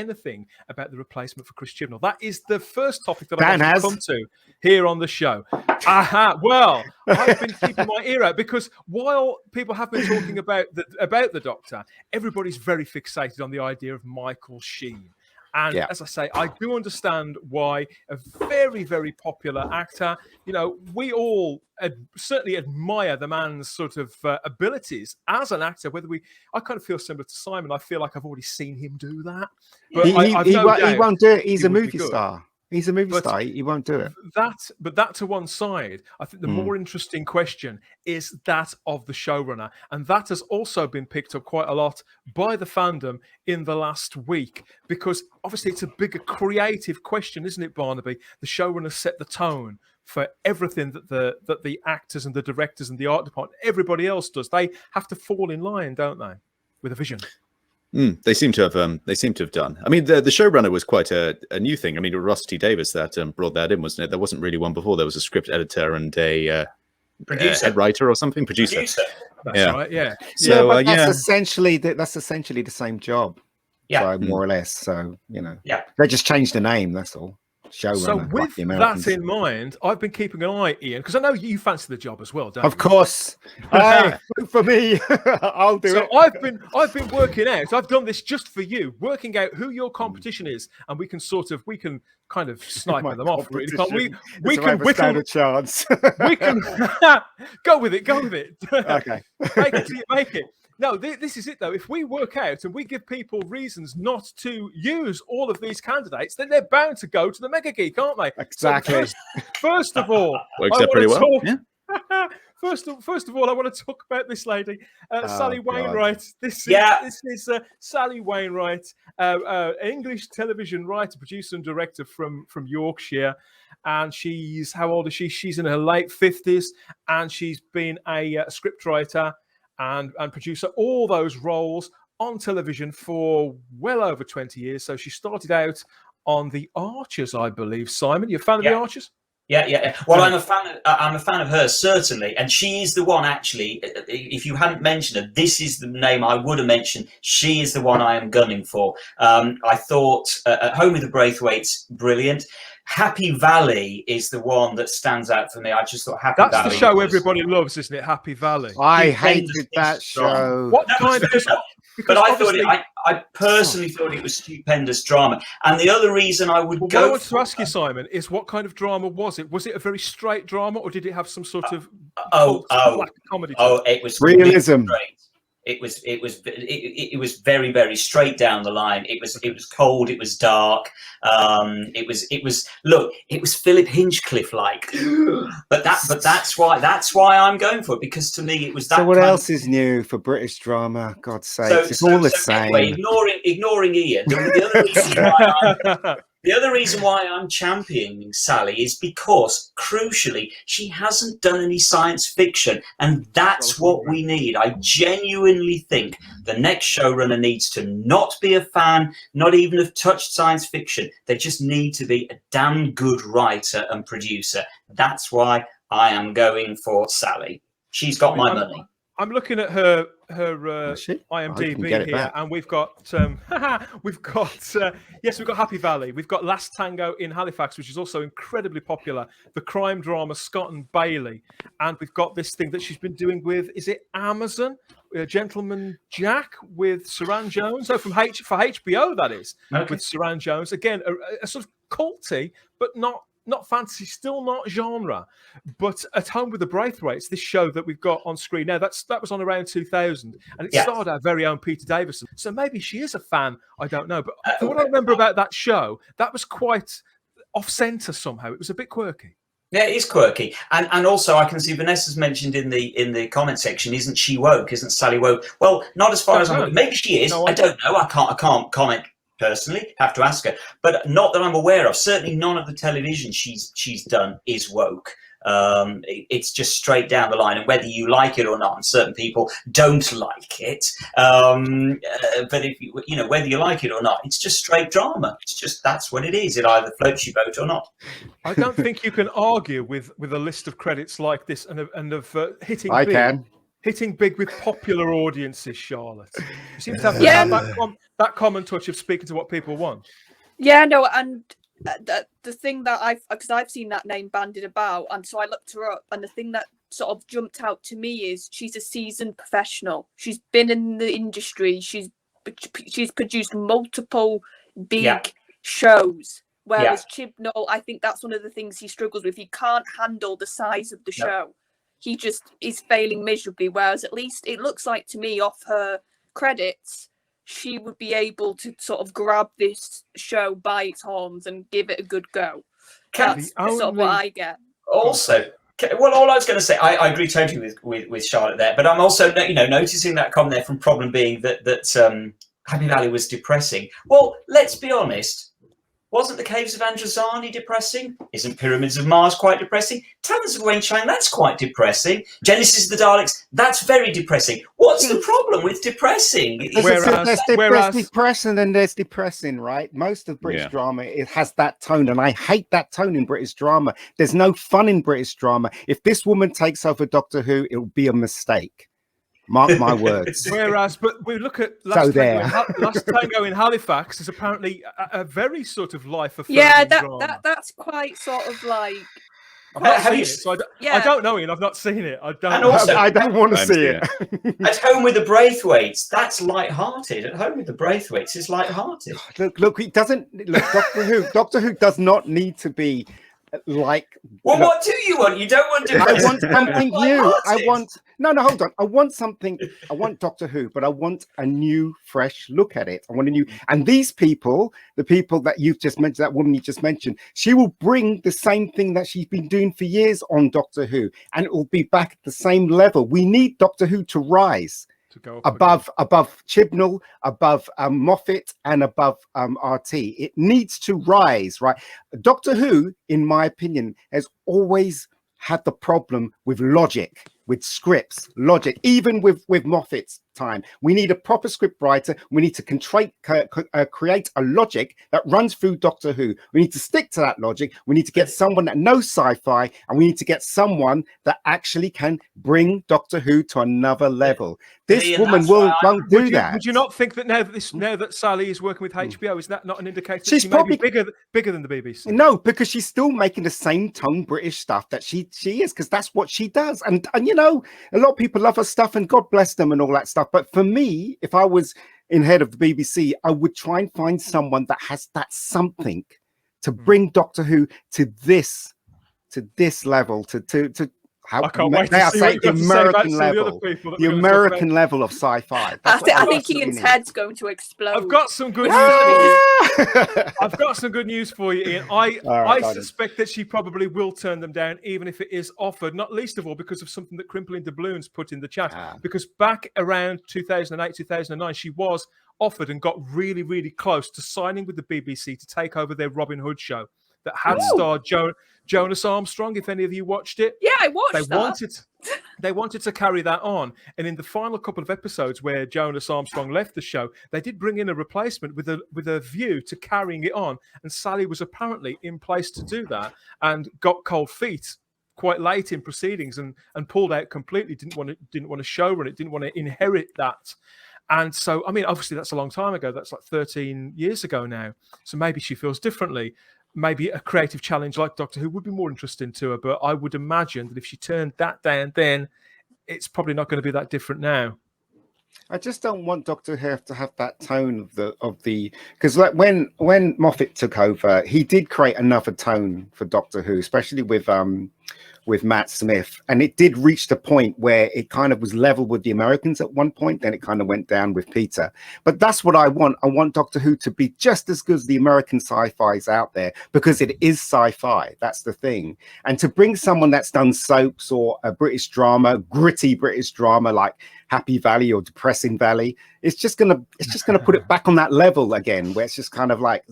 anything about the replacement for Chris Chibnall? That is the first topic that I want to come to here on the show. Well, I've been keeping my ear out because while people have been talking about the Doctor, everybody's very fixated on the idea of Michael Sheen. And as I say, I do understand why a very, very popular actor, we all certainly admire the man's sort of abilities as an actor. I kind of feel similar to Simon. I feel like I've already seen him do that. But he won't do it. He's a movie star. He's a movie star. He won't do it. That to one side, I think the more interesting question is that of the showrunner. And that has also been picked up quite a lot by the fandom in the last week, because obviously it's a bigger creative question, isn't it, Barnaby? The showrunner set the tone for everything that the actors and the directors and the art department, everybody else does. They have to fall in line, don't they, with a vision? They seem to have done. I mean, the showrunner was quite a new thing. I mean, it was Ross T. Davis that brought that in, wasn't it? There wasn't really one before. There was a script editor and a producer, head writer or something. Producer. That's right. Yeah. So that's essentially the same job. Yeah, so, more or less. So they just changed the name. That's all. Showrunner, so with that in mind, I've been keeping an eye, Ian, because I know you fancy the job as well, don't you? Of course. For me, I'll do it. So I've been working out. I've done this just for you, working out who your competition is, and we can kind of snipe them off. Really, can't we? We can whittle a chance. We can go with it. Okay. Make it till you make it. No, this is it, though. If we work out and we give people reasons not to use all of these candidates, then they're bound to go to the Mega Geek, aren't they? Exactly. So first of all, works out pretty well. Yeah. First of all, I want to talk about this lady, Sally Wainwright. This is Sally Wainwright, English television writer, producer, and director from Yorkshire. And how old is she? She's in her late 50s, and she's been a scriptwriter and producer, all those roles on television for well over 20 years. So she started out on The Archers, I believe. Simon, you a fan of The Archers? Yeah. Well, I'm a fan of hers, certainly. And she is the one, actually, if you hadn't mentioned her, this is the name I would have mentioned. She is the one I am gunning for. I thought At Home with the Braithwaites, brilliant. Happy Valley is the one that stands out for me. I just thought Happy Valley. That's the show everybody loves, isn't it? Happy Valley. I hated that show. What kind of... But I personally thought it was stupendous drama. And the other reason I would go... What I want to ask you, Simon, is what kind of drama was it? Was it a very straight drama, or did it have some sort of black comedy? It was realism. It was very, very straight down the line. It was cold. It was dark. It was Philip Hinchcliffe like. But that's why I'm going for it, because to me it was that. So what else is new for British drama? God's sake, it's all the same. Anyway, ignoring Ian, the other reason why I'm championing Sally is because, crucially, she hasn't done any science fiction, and that's what we need. I genuinely think the next showrunner needs to not be a fan, not even have touched science fiction. They just need to be a damn good writer and producer. That's why I am going for Sally. She's got my money. I'm looking at her IMDb here, and we've got Happy Valley. We've got Last Tango in Halifax, which is also incredibly popular. The crime drama Scott and Bailey, and we've got this thing that she's been doing with, is it Amazon? Gentleman Jack with Saran Jones. Oh, for HBO that is, with Saran Jones. Again, a sort of culty, but not fantasy, still not genre. But At Home with the Braithwaites, this show that we've got on screen now, that was on around 2000, and it starred our very own Peter Davison. So maybe she is a fan, I don't know. But from what I remember about that show, that was quite off-centre somehow. It was a bit quirky. Yeah, it is quirky. And also I can see Vanessa's mentioned in the comment section, isn't she woke? Isn't Sally woke? Well, not as far as I'm... Maybe she is. No, I don't know. I can't comment personally, have to ask her, but not that I'm aware of. Certainly none of the television she's done is woke. It's just straight down the line, and whether you like it or not, and certain people don't like it, but if you know whether you like it or not, it's just straight drama. It's just, that's what it is. It either floats your boat or not. I don't think you can argue with a list of credits like this and of hitting I can. hitting big with popular audiences, Charlotte. You seem to have that common touch of speaking to what people want. Yeah, no, and the thing that because I've seen that name bandied about, and so I looked her up, and the thing that sort of jumped out to me is she's a seasoned professional. She's been in the industry. She's produced multiple big shows. Whereas Chibnall, I think that's one of the things he struggles with. He can't handle the size of the show. He just is failing miserably. Whereas at least it looks like to me, off her credits, she would be able to sort of grab this show by its horns and give it a good go. That's sort of what I get. Also, well, all I was going to say, I agree totally with Charlotte there, but I'm also noticing that comment there from Problem being that Happy Valley was depressing. Well, let's be honest. Wasn't the Caves of Androzani depressing? Isn't Pyramids of Mars quite depressing? Talons of Weng-Chiang, that's quite depressing. Genesis of the Daleks, that's very depressing. What's the problem with depressing? There's depressing and there's depressing, right? Most of British drama, it has that tone, and I hate that tone in British drama. There's no fun in British drama. If this woman takes over Doctor Who, it'll be a mistake. Mark my words. Whereas, but we look at Last Tango in Halifax is apparently a very sort of life-affirming drama. That's quite sort of like. I don't know, Ian. I've not seen it. I don't want to see it. At Home with the Braithwaites, that's light-hearted. At Home with the Braithwaites is light-hearted. Look, it doesn't. Look, Doctor Who does not need to be like. Well, what do you want? You don't want to. I want something new. Hold on. I want something. I want Doctor Who, but I want a new, fresh look at it. I want a new. And these people, the people that you've just mentioned, that woman you just mentioned, she will bring the same thing that she's been doing for years on Doctor Who, and it will be back at the same level. We need Doctor Who to rise. To go above Chibnall, above Moffat, and above RT. It needs to rise, right? Doctor Who, in my opinion, has always had the problem with logic, with scripts, logic, even with Moffat's time. We need a proper script writer. We need to create a logic that runs through Doctor Who. We need to stick to that logic. We need to get someone that knows sci-fi, and we need to get someone that actually can bring Doctor Who to another level. This woman won't do that. Would you not think that now that Sally is working with HBO, is that not an indicator that she may be bigger than the BBC? No, because she's still making the same tone British stuff that she is, because that's what she does. And a lot of people love her stuff, and God bless them and all that stuff. But for me, if I was in head of the BBC, I would try and find someone that has that something to bring Doctor Who to this level, I can't wait to see what the American level of sci-fi. I think Ian's head's going to explode. I've got some good news. I've got some good news for you, Ian. I suspect that she probably will turn them down, even if it is offered. Not least of all because of something that Crimpling Doubloons put in the chat. Because back around 2008, 2009, she was offered and got really, really close to signing with the BBC to take over their Robin Hood show that had starred Jonas Armstrong. If any of you watched it, I watched They wanted to carry that on, and in the final couple of episodes where Jonas Armstrong left the show, they did bring in a replacement with a view to carrying it on. And Sally was apparently in place to do that, and got cold feet quite late in proceedings, and pulled out completely. Didn't want to showrun it. Didn't want to inherit that. And so, I mean, obviously that's a long time ago. That's like 13 years ago now. So maybe she feels differently. Maybe a creative challenge like Doctor Who would be more interesting to her, but I would imagine that if she turned that down, then it's probably not going to be that different now. I just don't want Doctor Who to have that tone of the because like when Moffat took over, he did create another tone for Doctor Who, especially with Matt Smith, and it did reach the point where it kind of was level with the Americans at one point, then it kind of went down with Peter. But that's what I want. I want Doctor Who to be just as good as the American sci-fis out there, because it is sci-fi. That's the thing. And to bring someone that's done soaps or a British drama, gritty British drama like Happy Valley or Depressing Valley, it's just gonna put it back on that level again, where it's just kind of like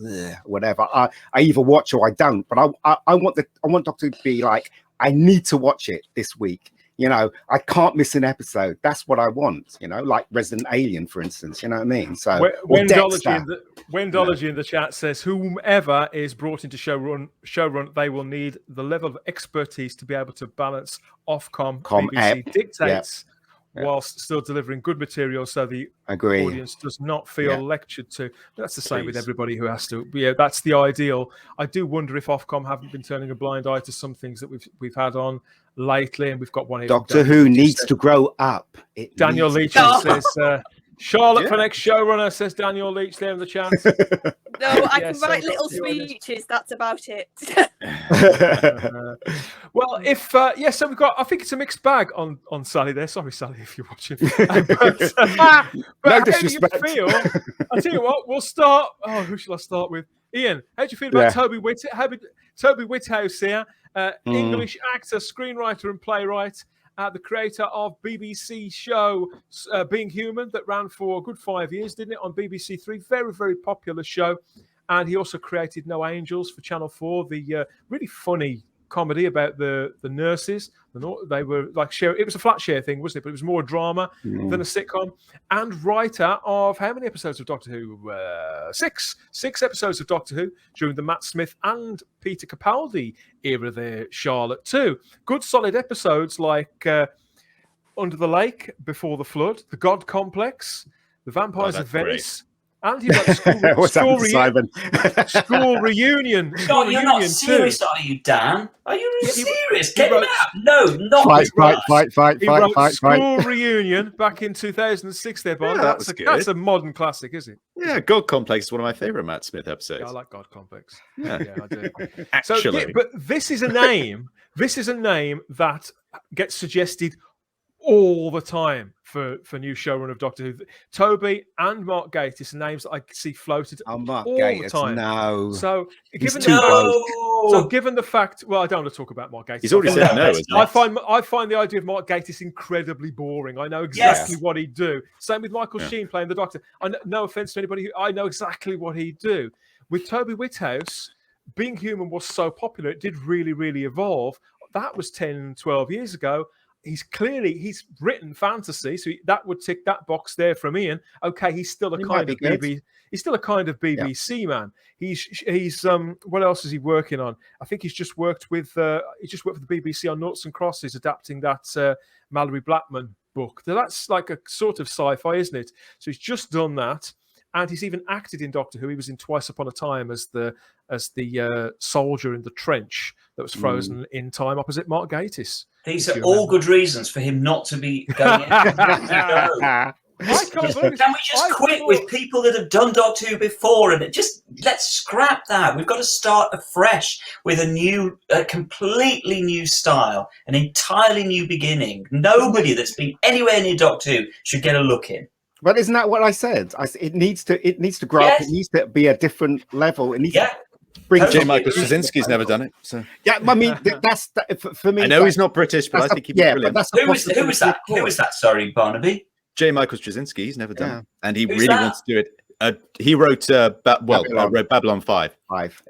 whatever. I either watch or I don't. But I want Doctor Who to be like, I need to watch it this week. I can't miss an episode. That's what I want. Like Resident Alien, for instance. You know what I mean? So Wendology in the chat says, whomever is brought into showrun, they will need the level of expertise to be able to balance Ofcom BBC dictates whilst still delivering good material, so the Agree. audience does not feel lectured to. But that's the same with Please. everybody who has to. Yeah, that's the ideal. I do wonder if Ofcom haven't been turning a blind eye to some things that we've had on lately, and we've got one here. Doctor Who needs to grow up. Daniel Leach says, Charlotte for next showrunner, says Daniel Leach there in the chat. No, I can write little speeches. That's about it. Well, if so we've got. I think it's a mixed bag on Sally there. Sorry, Sally, if you're watching. But No how do you disrespect. feel? I tell you what, we'll start. Oh, who shall I start with? Ian, how do you feel about Toby Whithouse here? English actor, screenwriter, and playwright. The creator of BBC show Being Human, that ran for a good 5 years, didn't it, on BBC Three? Very, very popular show. And he also created No Angels for Channel 4, the really funny comedy about the nurses. They were like share. It was a flat share thing, wasn't it? But it was more drama than a sitcom. And writer of how many episodes of Doctor Who? 6 episodes of Doctor Who during the Matt Smith and Peter Capaldi era there, Charlotte, too. Good solid episodes like Under the Lake, Before the Flood, The God Complex, The Vampires of Venice. And he got school reunion. God, you're not serious, are you, Dan? Are you serious? Get him out. No, not Fight. He wrote School Reunion back in 2006 there, Bob. Yeah, that's a modern classic, isn't it? Yeah, God Complex is one of my favourite Matt Smith episodes. Yeah, I like God Complex. Yeah, I do. Actually. But this is a name. This is a name that gets suggested all the time for new showrun of Doctor Who. Toby and Mark Gatiss are names that I see floated Mark all Gatiss, the time. No. So given the fact, well, I don't want to talk about Mark Gatiss. He's already said no. I find the idea of Mark Gatiss incredibly boring. I know exactly what he'd do. Same with Michael Sheen playing the Doctor. No offense to anybody, I know exactly what he'd do. With Toby Whithouse, Being Human was so popular, it did really, really evolve. That was 10, 12 years ago. He's written fantasy, so that would tick that box there from Ian. Okay, he's still a kind of BBC man. He's what else is he working on? I think he's just worked with the BBC on Noughts and Crosses, adapting that Mallory Blackman book. That's like a sort of sci-fi, isn't it? So he's just done that, and he's even acted in Doctor Who. He was in Twice Upon a Time as the soldier in the trench that was frozen in time opposite Mark Gatiss. These are all good reasons for him not to be going in. Can we just quit with people that have done Doctor Who before, and just let's scrap that? We've got to start afresh with a completely new style, an entirely new beginning. Nobody that's been anywhere near Doctor Who should get a look in. But isn't that what I said? It needs to grow up. It needs to be a different level. It needs to bring. J. Michael Straczynski's never done it. So yeah, I mean that's for me. I know he's not British, but I think he'd be brilliant. Who was that? Who was that? Sorry, Barnaby. J. Michael Straczynski. He's never done it, and he really wants to do it. He wrote I read Babylon 5,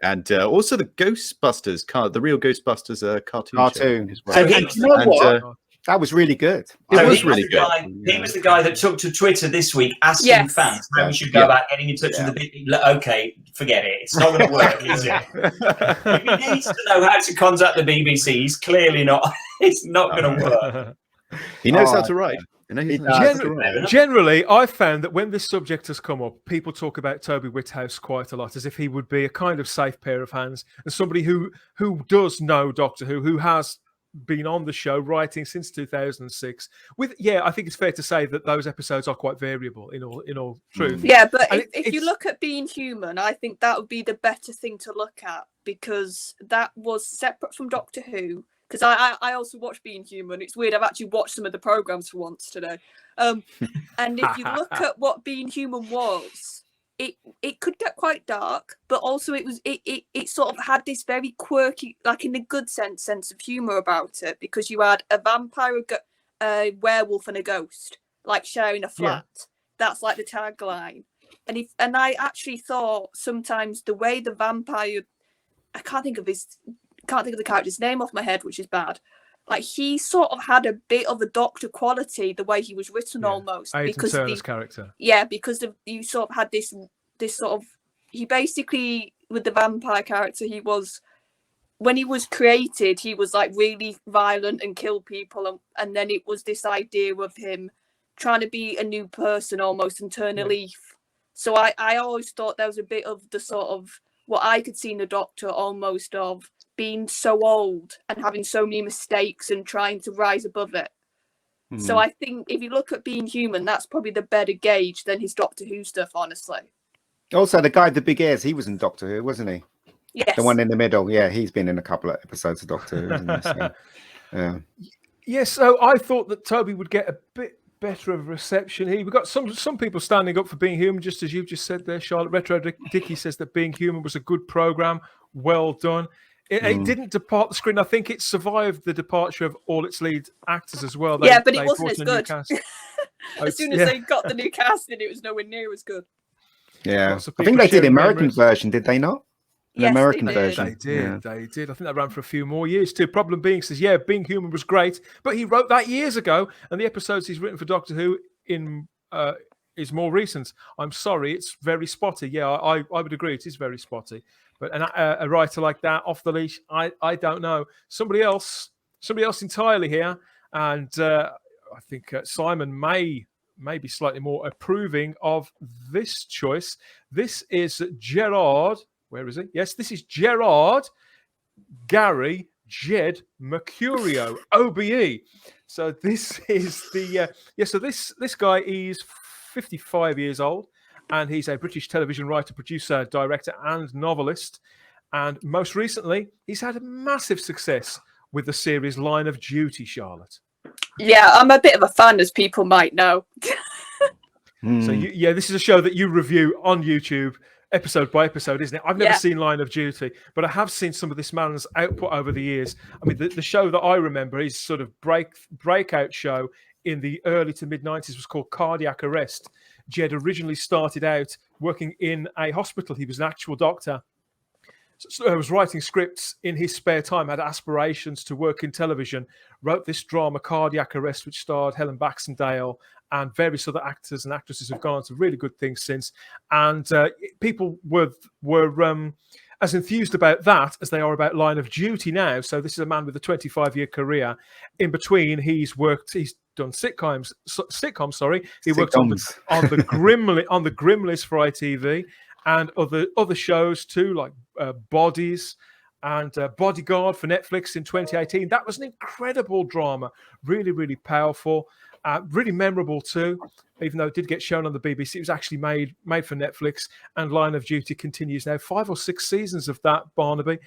and also the Ghostbusters, the real Ghostbusters cartoon. So you know what? That was really good. It was really good. He was the guy that took to Twitter this week asking fans how we should go about getting in touch with the big. Okay, forget it. It's not going to work, is it? If he needs to know how to contact the BBC, he's clearly not. It's not going to work. He knows how to write. Generally, I've found that when this subject has come up, people talk about Toby Whithouse quite a lot, as if he would be a kind of safe pair of hands, and somebody who does know Doctor Who has been on the show writing since 2006. I think it's fair to say that those episodes are quite variable in all truth. Yeah, but if you look at Being Human, I think that would be the better thing to look at, because that was separate from Doctor Who. Because I also watch Being Human. It's weird, I've actually watched some of the programs for once today. And if you look at what Being Human was, it could get quite dark, but also it sort of had this very quirky, like in a good sense of humor about it, because you had a vampire, a werewolf, and a ghost like sharing a flat. That's like the tagline. And I actually thought sometimes the way the vampire, I can't think of the character's name off my head, which is bad. Like he sort of had a bit of a Doctor quality, the way he was written almost. Aidan because Turner's character. Yeah, because you sort of had this sort of, he basically, with the vampire character, he was when he was created, he was like really violent and kill people, and then it was this idea of him trying to be a new person almost and turn a leaf. So I always thought there was a bit of the sort of what I could see in the Doctor almost of being so old and having so many mistakes and trying to rise above it. So I think if you look at Being Human, that's probably the better gauge than his Doctor Who stuff, honestly. Also, the guy with the big ears, he was in Doctor Who, wasn't he? Yes. The one in the middle. Yeah, he's been in a couple of episodes of Doctor Who, hasn't he? So, yeah. Yes, so I thought that Toby would get a bit better of a reception here. We've got some people standing up for Being Human, just as you've just said there, Charlotte. Retro Dicky says that Being Human was a good program. Well done. It didn't depart the screen. I think it survived the departure of all its lead actors as well. But it wasn't as good. As soon as yeah. they got the new casting, it was nowhere near as good. Yeah. I think they did the American version, did they not? The Yes, American they did. version. They did. I think that ran for a few more years too. Problem being, says, Being Human was great, but he wrote that years ago, and the episodes he's written for Doctor Who is more recent. I'm sorry, it's very spotty. Yeah, I would agree, it is very spotty. But a writer like that off the leash, I don't know. Somebody else entirely here, and I think Simon may be slightly more approving of this choice. This is Gerard. Where is he? Yes, this is Gerard Gary Jed Mercurio, OBE. So this is the so this guy is 55 years old, and he's a British television writer, producer, director, and novelist. And most recently, he's had a massive success with the series Line of Duty, Charlotte. Yeah, I'm a bit of a fan, as people might know. So this is a show that you review on YouTube, episode by episode, isn't it? I've never seen Line of Duty, but I have seen some of this man's output over the years. I mean, the show that I remember, his sort of breakout show in the early to mid-90s was called Cardiac Arrest. Jed originally started out working in a hospital. He was an actual doctor. So I was writing scripts in his spare time, had aspirations to work in television, wrote this drama, Cardiac Arrest, which starred Helen Baxendale and various other actors and actresses who've gone on to really good things since. And people were as enthused about that as they are about Line of Duty now. So this is a man with a 25-year career. In between, he's done sitcoms. He worked on the Grimlist for ITV and other shows too, like Bodies and Bodyguard for Netflix in 2018. That was an incredible drama, really, really powerful, really memorable too. Even though it did get shown on the BBC, it was actually made for Netflix. And Line of Duty continues now, 5 or 6 seasons of that. Barnaby.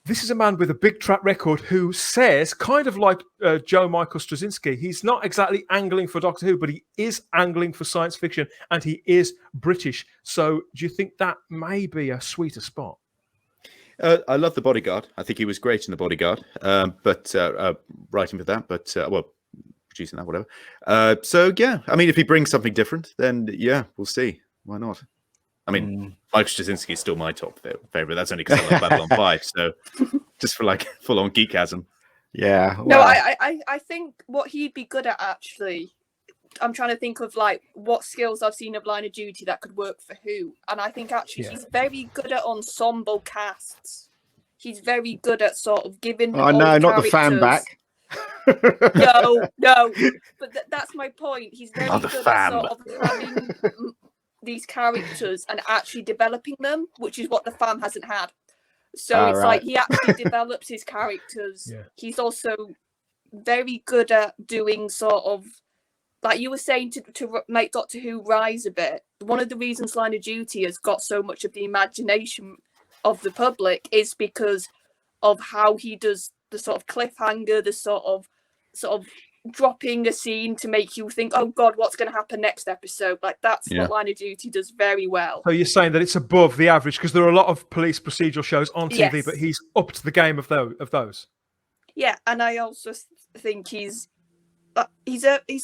This is a man with a big track record who says, kind of like Joe Michael Straczynski, he's not exactly angling for Doctor Who, but he is angling for science fiction, and he is British. So do you think that may be a sweeter spot? I love The Bodyguard. I think he was great in The Bodyguard, but writing for that, but producing that, whatever. So, yeah, I mean, if he brings something different, then, yeah, we'll see. Why not? I mean, Mike Straczynski is still my top favorite. That's only because I love Babylon 5. So just for like full-on geekasm. Yeah. Well. No, I think what he'd be good at, actually, I'm trying to think of like what skills I've seen of Line of Duty that could work for Who. And I think actually he's very good at ensemble casts. He's very good at sort of giving. Oh, no, not the fan back. No. But that's my point. He's very good at sort of having these characters and actually developing them, which is what the fam hasn't had. So it's like he actually develops his characters. Yeah. He's also very good at doing sort of, like you were saying, to make Doctor Who rise a bit. One of the reasons Line of Duty has got so much of the imagination of the public is because of how he does the sort of cliffhanger, the sort of dropping a scene to make you think, oh God, what's going to happen next episode? Like that's what Line of Duty does very well. So you're saying that it's above the average, because there are a lot of police procedural shows on TV, but he's up to the game of those. Yeah, and I also think he's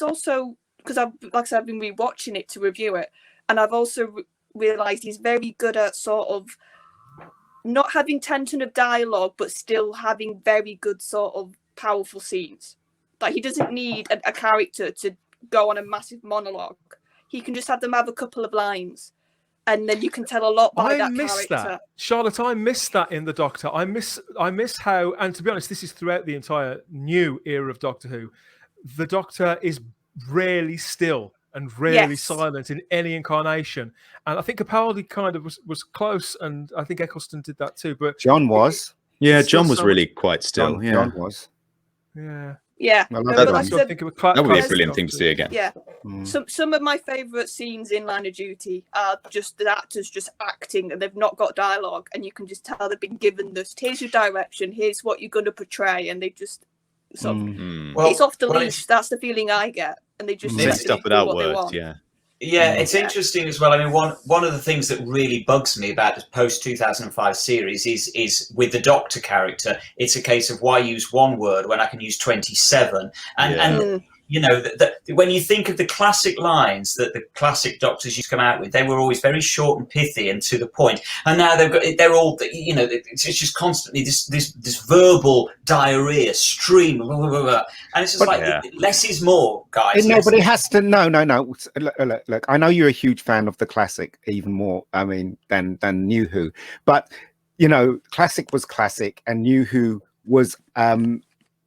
also, because I've been rewatching it to review it, and I've also realised he's very good at sort of not having tension of dialogue, but still having very good sort of powerful scenes. Like he doesn't need a character to go on a massive monologue. He can just have them have a couple of lines. and then you can tell a lot by I that miss character. that, Charlotte. I miss that in the Doctor. I miss how, and to be honest, this is throughout the entire new era of Doctor Who. The Doctor is rarely still and rarely silent in any incarnation. And I think Capaldi kind of was close, and I think Eccleston did that too. But John was. Yeah, John was really quite still. John was. Yeah. Yeah, Well, no, that but would like I said, That would be a brilliant thing to see again. yeah. Mm. Some of my favourite scenes in Line of Duty are just the actors just acting, and they've not got dialogue, and you can just tell they've been given this. Here's your direction. Here's what you're going to portray, and they just sort of it's off the leash. That's the feeling I get, and they just Say stuff without what they words. want. Yeah. Yeah, it's interesting as well. I mean, one of the things that really bugs me about the post-2005 series is with the Doctor character, it's a case of why use one word when I can use 27. And you know, when you think of the classic lines that the classic Doctors used to come out with, they were always very short and pithy and to the point. And now they're all, you know, it's just constantly this verbal diarrhea stream, blah, blah, blah, blah. And it's just less is more, guys. No, but it has to. No. Look, I know you're a huge fan of the classic, even more. I mean, than New Who. But you know, classic was classic, and New Who was.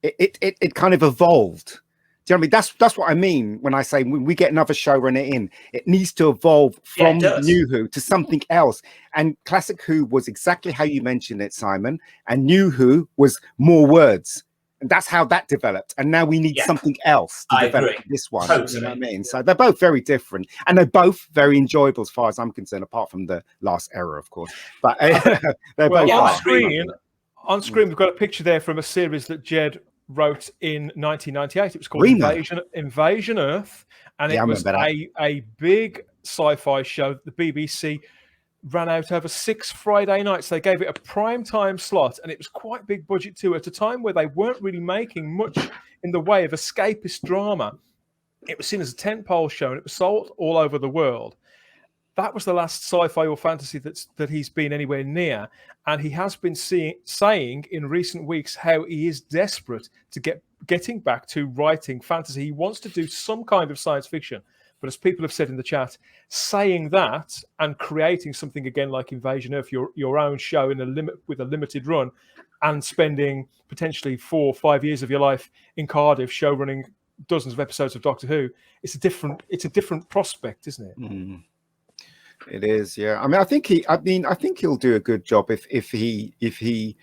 It kind of evolved. Do you know what I mean? That's what I mean when I say when we get another showrunner in, it needs to evolve from New Who to something else. And Classic Who was exactly how you mentioned it, Simon. And New Who was more words. And that's how that developed. And now we need something else to develop this one. Totally. You know what I mean? So they're both very different. And they're both very enjoyable as far as I'm concerned, apart from the last era, of course. But they're both on screen, we've got a picture there from a series that Jed wrote in 1998. It was called Invasion Earth, and it was a big sci-fi show that the BBC ran out over 6 Friday nights. They gave it a prime time slot, and it was quite big budget too, at a time where they weren't really making much in the way of escapist drama. It was seen as a tentpole show, and it was sold all over the world. That was the last sci-fi or fantasy that he's been anywhere near. And he has been saying in recent weeks how he is desperate to getting back to writing fantasy. He wants to do some kind of science fiction. But as people have said in the chat, saying that and creating something again like Invasion Earth, your own show with a limited run, and spending potentially 4 or 5 years of your life in Cardiff show running dozens of episodes of Doctor Who, it's a different prospect, isn't it? Mm. It is, yeah. I mean, I think he'll do a good job if he you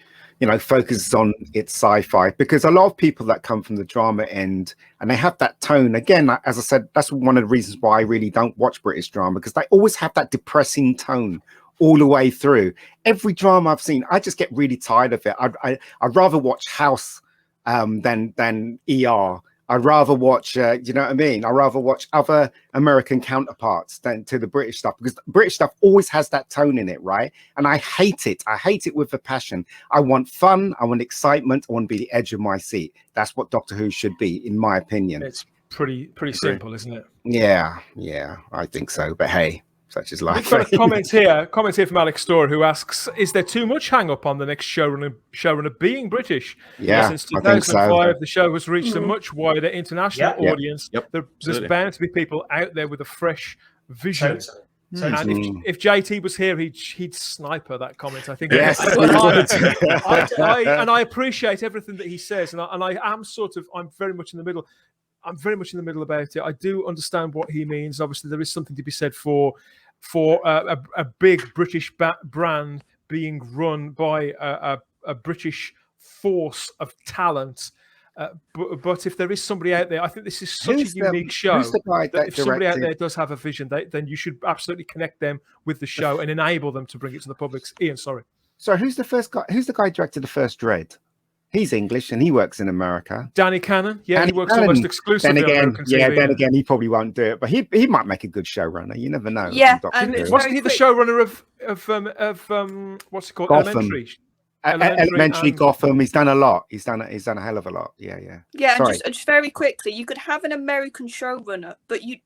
know, focuses on its sci-fi, because a lot of people that come from the drama end and they have that tone. Again, as I said, that's one of the reasons why I really don't watch British drama, because they always have that depressing tone all the way through. Every drama I've seen, I just get really tired of it. I'd rather watch House than ER. I'd rather watch, you know what I mean? I'd rather watch other American counterparts than to the British stuff, because the British stuff always has that tone in it, right? And I hate it. I hate it with a passion. I want fun. I want excitement. I want to be the edge of my seat. That's what Doctor Who should be, in my opinion. It's pretty simple, isn't it? Yeah, I think so. But hey, such is life. We've got a comment here from Alex Storr, who asks, is there too much hang up on the next showrunner being British? Yeah, since 2005, I think so. The show has reached a much wider international audience. Yep, There's bound to be people out there with a fresh vision. Totally. And if JT was here, he'd sniper that comment, I think. Yes. And I appreciate everything that he says, and I'm very much in the middle. I'm very much in the middle about it. I do understand what he means. Obviously, there is something to be said for a big British brand being run by a British force of talent. But if there is somebody out there, I think this is such a unique show. Who's the guy that if somebody out there does have a vision, then you should absolutely connect them with the show and enable them to bring it to the public. Ian, sorry. So who's the first guy? Who's the guy who directed the first Dread? He's English and he works in America. Danny Cannon, he works almost exclusively on American TV. Then again, he probably won't do it, but he might make a good showrunner. You never know. Yeah, wasn't he the showrunner of what's it called? Gotham. Elementary Gotham. He's done a lot. He's done a hell of a lot. Yeah. And just very quickly, you could have an American showrunner, but you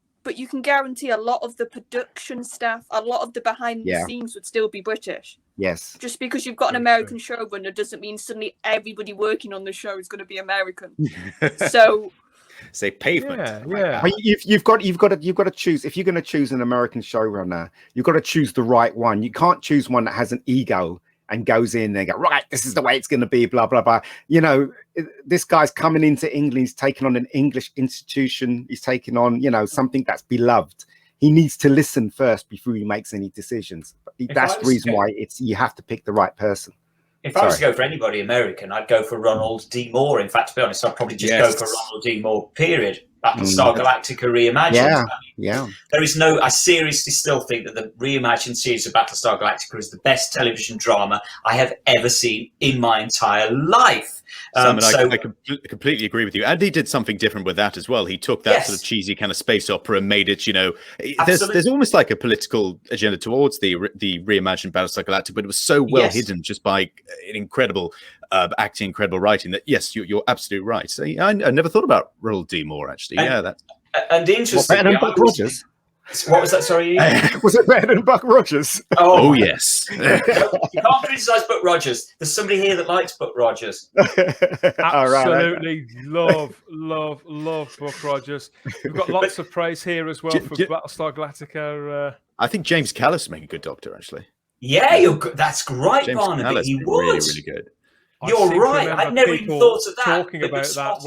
can guarantee a lot of the production staff, a lot of the behind the scenes would still be British. Yes. Just because you've got an American showrunner doesn't mean suddenly everybody working on the show is going to be American. So say pavement. Yeah. But you've got to choose. If you're going to choose an American showrunner, you've got to choose the right one. You can't choose one that has an ego and goes in and go, right, this is the way it's going to be, blah blah blah. You know, this guy's coming into England. He's taking on an English institution. He's taking on, you know, something that's beloved. He needs to listen first before he makes any decisions. That's the reason why you have to pick the right person. If I was to go for anybody American, I'd go for Ronald D. Moore. In fact, to be honest, I'd probably just go for Ronald D. Moore, period. Battlestar Galactica reimagined. Yeah. There is no, I seriously still think that the reimagined series of Battlestar Galactica is the best television drama I have ever seen in my entire life. Simon, I completely agree with you. And he did something different with that as well. He took that sort of cheesy kind of space opera and made it, you know, there's almost like a political agenda towards the reimagined Battlestar Galactica, but it was so well hidden just by an incredible acting, incredible writing that, yes, you're absolutely right. So, I never thought about Ronald D. Moore, actually. And interesting. Better than Buck Rogers? What was that? Sorry, was it better than Buck Rogers? Oh yes. You can't criticize Buck Rogers. There's somebody here that likes Buck Rogers. Absolutely love Buck Rogers. We've got lots of praise here as well for Battlestar Galactica. I think James Callis would make a good Doctor, actually. Yeah, that's great, James Barnaby. Callis He would. Really good. You're right. I'd never even thought of that. Talking about that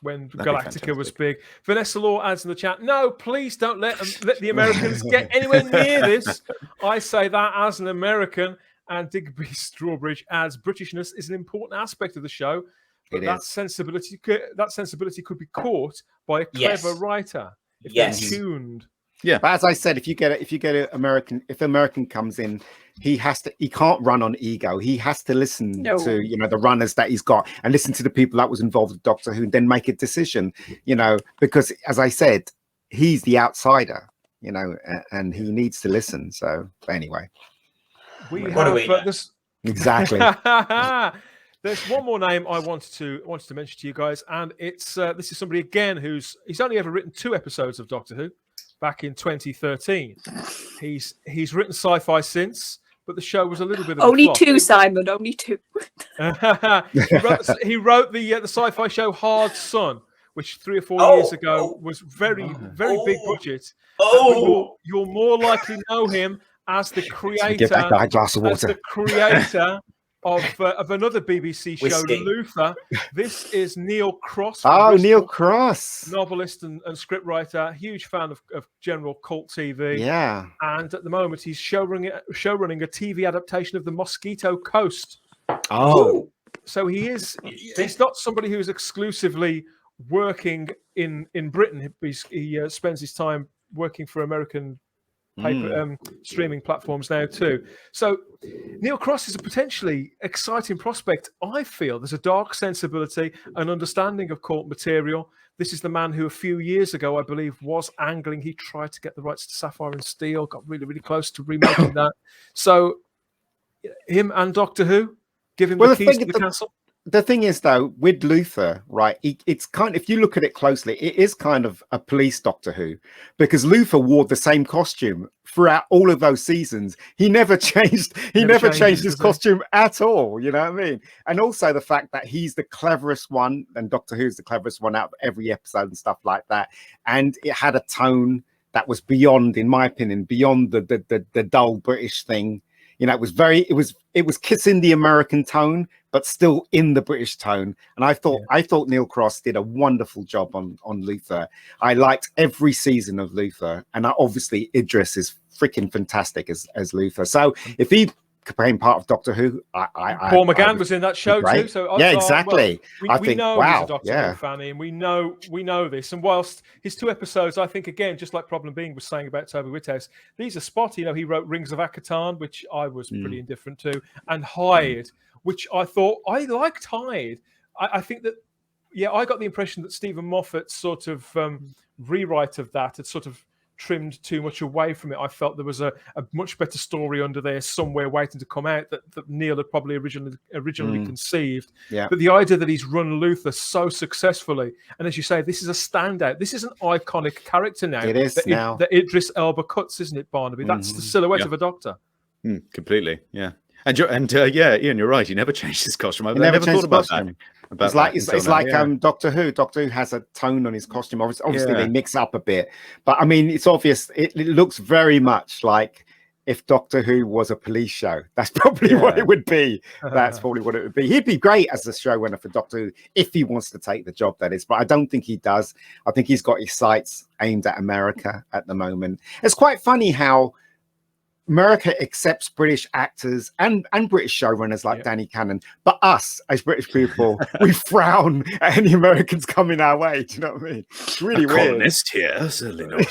when Galactica was big. Vanessa Law adds in the chat, no, please don't let the Americans get anywhere near this. I say that as an American. And Digby Strawbridge adds, Britishness is an important aspect of the show, but that sensibility could be caught by a clever writer if they're tuned. Yeah, but as I said, if American comes in, he can't run on ego. He has to listen to, you know, the runners that he's got and listen to the people that was involved with Doctor Who and then make a decision, you know, because as I said, he's the outsider, you know, and he needs to listen. So anyway, exactly. There's one more name I wanted to mention to you guys, and it's this is somebody again he's only ever written 2 episodes of Doctor Who. Back in 2013, he's written sci-fi since, but the show was a little bit of only a flop. 2, Simon, only 2. he wrote the sci-fi show Hard Sun, which 3 or 4 years ago was very big budget. You'll more likely know him as the creator. Get that guy a glass of water. As the creator of another BBC show, Luther. This is Neil Cross. Oh, Neil Cross. Novelist and scriptwriter, huge fan of general cult TV. Yeah. And at the moment, he's showrunning a TV adaptation of The Mosquito Coast. Oh. So he's not somebody who's exclusively working in Britain. He spends his time working for American streaming platforms now too. So Neil Cross is a potentially exciting prospect. I feel there's a dark sensibility and understanding of cult material. This is the man who a few years ago, I believe, was angling. He tried to get the rights to Sapphire and Steel, got really, really close to remaking that. So him and Doctor Who, give him the keys to the castle. The thing is, though, with Luther, right, it's kind of, if you look at it closely, it is kind of a police Doctor Who, because Luther wore the same costume throughout all of those seasons. He never changed. He never changed his costume at all. You know what I mean? And also the fact that he's the cleverest one, and Doctor Who's the cleverest one out of every episode and stuff like that. And it had a tone that was beyond, in my opinion, beyond the dull British thing. You know, it was kissing the American tone, but still in the British tone. And I thought Neil Cross did a wonderful job on Luther. I liked every season of Luther, and obviously Idris is freaking fantastic as Luther. So if he became part of Doctor Who, Paul McGann was in that show too. So exactly. Well, we know he's a Doctor Who fan, and we know this. And whilst his 2 episodes, I think again, just like Problem Being was saying about Toby Whithouse, these are spotty. You know, he wrote Rings of Akatan, which I was pretty indifferent to, and Hyde, which I thought I liked Hyde. I think that I got the impression that Stephen Moffat's sort of rewrite of that had sort of trimmed too much away from it. I felt there was a much better story under there somewhere waiting to come out that Neil had probably originally conceived. Yeah. But the idea that he's run Luther so successfully, and as you say, this is a standout. This is an iconic character now. It is now. That Idris Elba cuts, isn't it, Barnaby? That's the silhouette of a Doctor. Completely, yeah. And Ian, you're right. He never changed his costume. I never thought about that. It's like Doctor Who. Doctor Who has a tone on his costume. Obviously they mix up a bit, but I mean, it's obvious. It looks very much like if Doctor Who was a police show. That's probably what it would be. That's probably what it would be. He'd be great as the showrunner for Doctor Who if he wants to take the job, that is. But I don't think he does. I think he's got his sights aimed at America at the moment. It's quite funny how America accepts British actors and British showrunners like Danny Cannon, but us as British people, we frown at any Americans coming our way. Do you know what I mean? It's really weird. Colonist here, certainly not.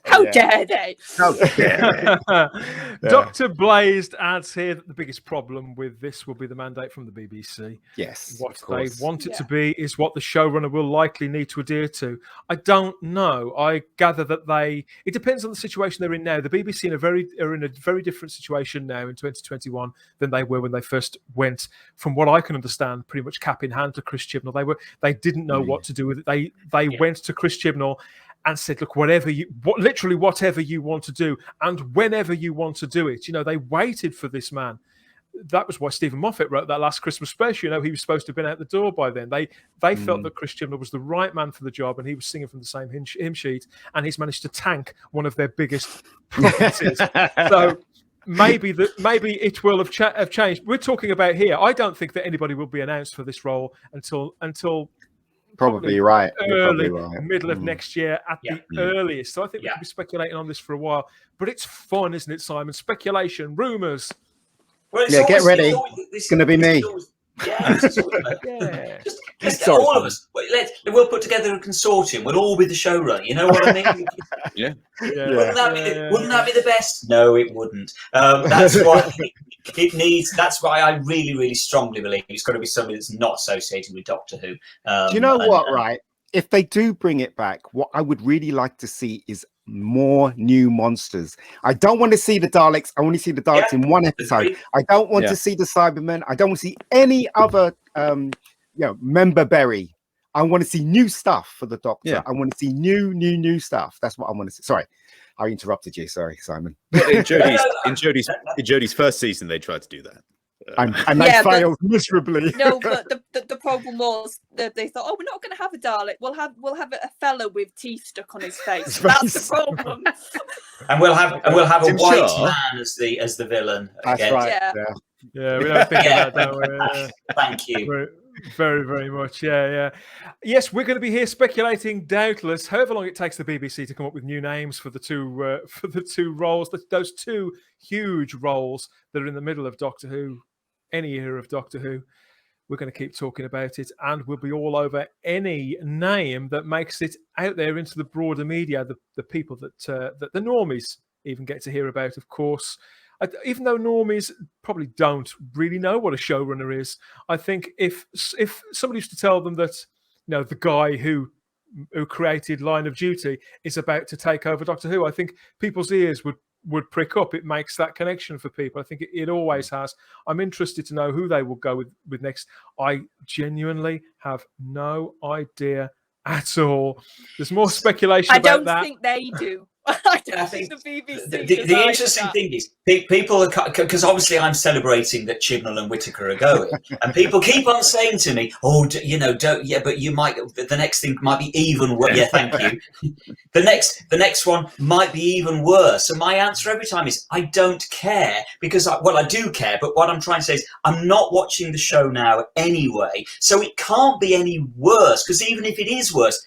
How dare they? How dare they? Dr. Blazed adds here that the biggest problem with this will be the mandate from the BBC. Yes, what they want it to be is what the showrunner will likely need to adhere to. I don't know. I gather that it depends on the situation they're in now. The BBC are in a very different situation now in 2021 than they were when they first went, from what I can understand, pretty much cap in hand to Chris Chibnall. They didn't know what to do with it. They went to Chris Chibnall and said, look, literally whatever you want to do and whenever you want to do it. You know, they waited for this man. That was why Stephen Moffat wrote that last Christmas special. You know, he was supposed to have been out the door by then. They felt that Chris Chibnall was the right man for the job, and he was singing from the same hymn sheet, and he's managed to tank one of their biggest properties. So maybe it will have changed. We're talking about here. I don't think that anybody will be announced for this role until probably right. Middle of next year at the earliest. So I think we could be speculating on this for a while. But it's fun, isn't it, Simon? Speculation, rumours. Well, get ready. It's going to be me. Just all of us. We'll put together a consortium. We'll all be the showrunner. You know what I mean? Wouldn't that be the best? No, it wouldn't. That's why it needs. That's why I really, really strongly believe it's got to be somebody that's not associated with Doctor Who. Do you know what? Right? If they do bring it back, what I would really like to see is more new monsters. I don't want to see the Daleks. I want to see the Daleks in one episode. I don't want to see the Cybermen. I don't want to see any other member berry. I want to see new stuff for the Doctor. I want to see new stuff. That's what I want to see. Sorry, I interrupted you. Sorry, Simon. In Jodie's first season, they tried to do that. And they failed miserably. No, but the problem was that they thought, we're not going to have a Dalek. We'll have a fella with teeth stuck on his face. That's the problem. and we'll have a white man as the villain. That's again. right. Yeah, we don't think about that. Don't we? Thank you. Very, very much. Yeah. Yes, we're going to be here speculating, doubtless, however long it takes the BBC to come up with new names for the two roles, those two huge roles that are in the middle of Doctor Who, any era of Doctor Who. We're going to keep talking about it, and we'll be all over any name that makes it out there into the broader media, the people that the normies even get to hear about, of course. Even though normies probably don't really know what a showrunner is, I think if somebody used to tell them that, the guy who created Line of Duty is about to take over Doctor Who, I think people's ears would prick up. It makes that connection for people. I think it always has. I'm interested to know who they will go with next. I genuinely have no idea at all. There's more speculation about that. I don't think they do. I don't think the BBC. The interesting thing is, people are, because obviously I'm celebrating that Chibnall and Whittaker are going, and people keep on saying to me, but you might. The next thing might be even worse. Yeah, thank you. The next one might be even worse. And my answer every time is, I don't care, because I do care, but what I'm trying to say is, I'm not watching the show now anyway, so it can't be any worse. Because even if it is worse,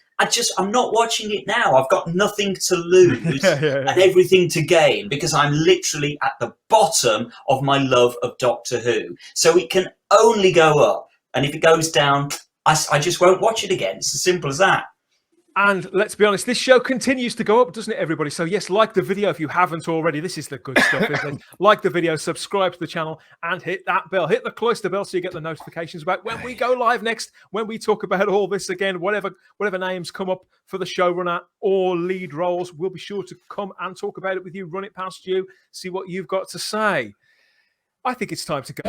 I'm not watching it now. I've got nothing to lose and everything to gain, because I'm literally at the bottom of my love of Doctor Who. So it can only go up. And if it goes down, I just won't watch it again. It's as simple as that. And let's be honest, this show continues to go up, doesn't it, everybody? So yes, like the video if you haven't already. This is the good stuff, isn't it? Like the video, subscribe to the channel, and hit that bell. Hit the cloister bell so you get the notifications about when we go live next, when we talk about all this again, whatever names come up for the showrunner or lead roles. We'll be sure to come and talk about it with you, run it past you, see what you've got to say. I think it's time to go.